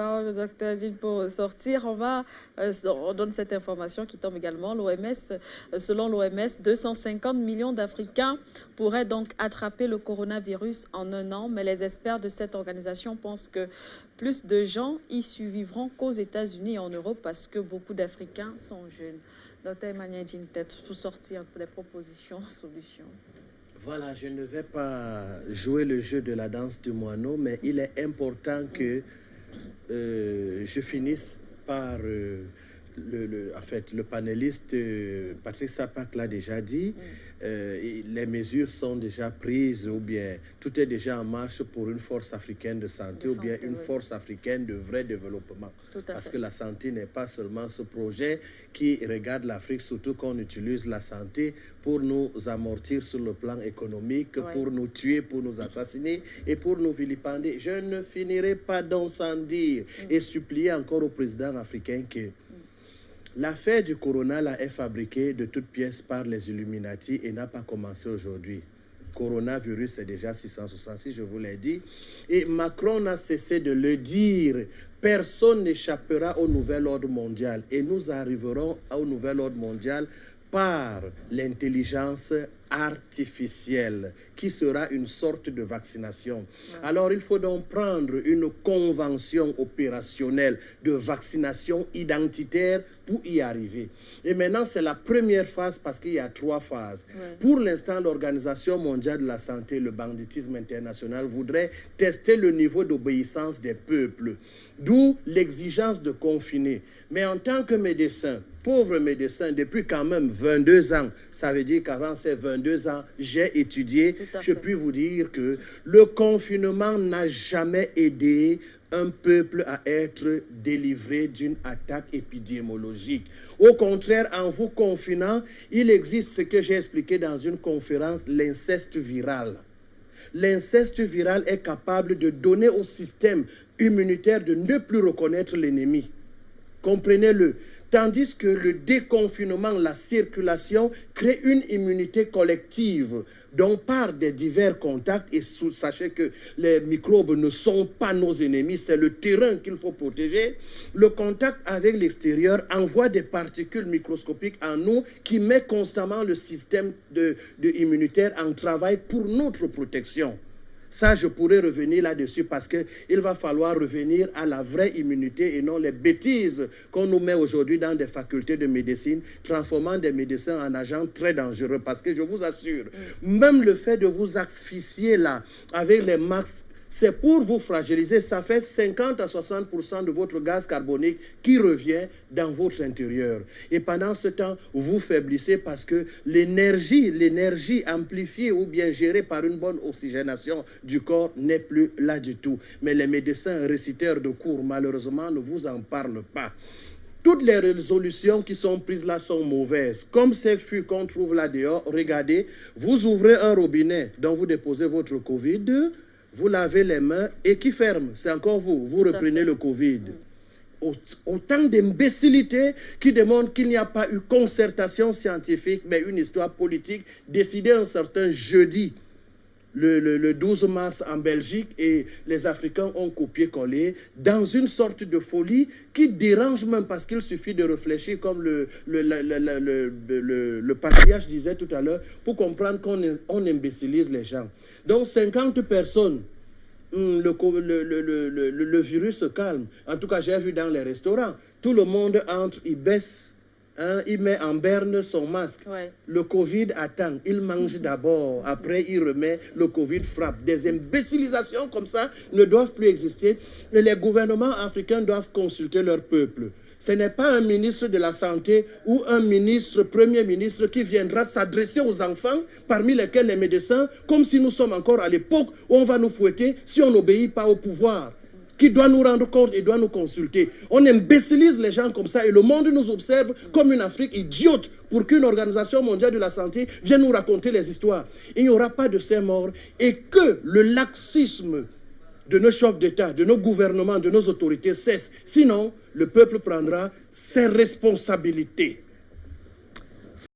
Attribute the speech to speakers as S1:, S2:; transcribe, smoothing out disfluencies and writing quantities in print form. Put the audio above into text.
S1: Le docteur dit pour sortir, on donne cette information qui tombe également. Selon l'OMS, 250 millions d'Africains pourraient donc attraper le coronavirus en un an, mais les experts de cette organisation pensent que plus de gens y survivront qu'aux États-Unis et en Europe parce que beaucoup d'Africains sont jeunes. Docteur Emmanuel Dintet, pour sortir des propositions, solutions.
S2: Voilà, je ne vais pas jouer le jeu de la danse du moineau, mais il est important que je finisse par le panéliste Patrick Sapak l'a déjà dit, les mesures sont déjà prises ou bien tout est déjà en marche pour une force africaine de santé ou bien une force africaine de vrai développement. Parce que la santé n'est pas seulement ce projet qui regarde l'Afrique, surtout qu'on utilise la santé pour nous amortir sur le plan économique, pour nous tuer, pour nous assassiner et pour nous vilipender. Je ne finirai pas donc sans dire et supplier encore au président africain que l'affaire du corona là, est fabriquée de toutes pièces par les Illuminati et n'a pas commencé aujourd'hui. Coronavirus, c'est déjà 666, je vous l'ai dit. Et Macron n'a cessé de le dire. Personne n'échappera au nouvel ordre mondial. Et nous arriverons au nouvel ordre mondial par l'intelligence artificielle, qui sera une sorte de vaccination. Alors, il faut donc prendre une convention opérationnelle de vaccination identitaire pour y arriver. Et maintenant, c'est la première phase parce qu'il y a 3 phases. Pour l'instant, l'Organisation mondiale de la santé, le banditisme international, voudrait tester le niveau d'obéissance des peuples, d'où l'exigence de confiner. Mais en tant que médecin, pauvre médecin, depuis quand même 22 ans, ça veut dire qu'avant ces 22 ans, j'ai étudié, je puis vous dire que le confinement n'a jamais aidé un peuple à être délivré d'une attaque épidémiologique. Au contraire, en vous confinant, il existe ce que j'ai expliqué dans une conférence, l'inceste viral. L'inceste viral est capable de donner au système immunitaire de ne plus reconnaître l'ennemi. Comprenez-le. Tandis que le déconfinement, la circulation, crée une immunité collective dont par des divers contacts, et sachez que les microbes ne sont pas nos ennemis, c'est le terrain qu'il faut protéger. Le contact avec l'extérieur envoie des particules microscopiques en nous qui met constamment le système immunitaire en travail pour notre protection. Ça, je pourrais revenir là-dessus parce qu'il va falloir revenir à la vraie immunité et non les bêtises qu'on nous met aujourd'hui dans des facultés de médecine, transformant des médecins en agents très dangereux. Parce que je vous assure, même le fait de vous asphyxier là, avec les masques, c'est pour vous fragiliser. Ça fait 50 à 60% de votre gaz carbonique qui revient dans votre intérieur. Et pendant ce temps, vous faiblissez parce que l'énergie amplifiée ou bien gérée par une bonne oxygénation du corps n'est plus là du tout. Mais les médecins réciteurs de cours, malheureusement, ne vous en parlent pas. Toutes les résolutions qui sont prises là sont mauvaises. Comme ces fûts qu'on trouve là dehors, regardez, vous ouvrez un robinet dont vous déposez votre Covid, vous lavez les mains et qui ferme? C'est encore vous. Vous reprenez le Covid. Autant d'imbécilité qui démontrent qu'il n'y a pas eu concertation scientifique, mais une histoire politique décidée un certain jeudi, le 12 mars en Belgique, et les Africains ont copié-collé dans une sorte de folie qui dérange même parce qu'il suffit de réfléchir comme le patriarche disait tout à l'heure pour comprendre qu'on imbécilise les gens. Donc 50 personnes, le virus se calme. En tout cas, j'ai vu dans les restaurants, tout le monde entre, il baisse, il met en berne son masque. Le Covid attend, il mange d'abord, après il remet, le Covid frappe. Des imbécilisations comme ça ne doivent plus exister. Et les gouvernements africains doivent consulter leur peuple. Ce n'est pas un ministre de la Santé ou un ministre, premier ministre, qui viendra s'adresser aux enfants, parmi lesquels les médecins, comme si nous sommes encore à l'époque où on va nous fouetter si on n'obéit pas au pouvoir, qui doit nous rendre compte et doit nous consulter. On imbécilise les gens comme ça et le monde nous observe comme une Afrique idiote pour qu'une organisation mondiale de la santé vienne nous raconter les histoires. Il n'y aura pas de ces morts et que le laxisme de nos chefs d'État, de nos gouvernements, de nos autorités cesse. Sinon, le peuple prendra ses responsabilités.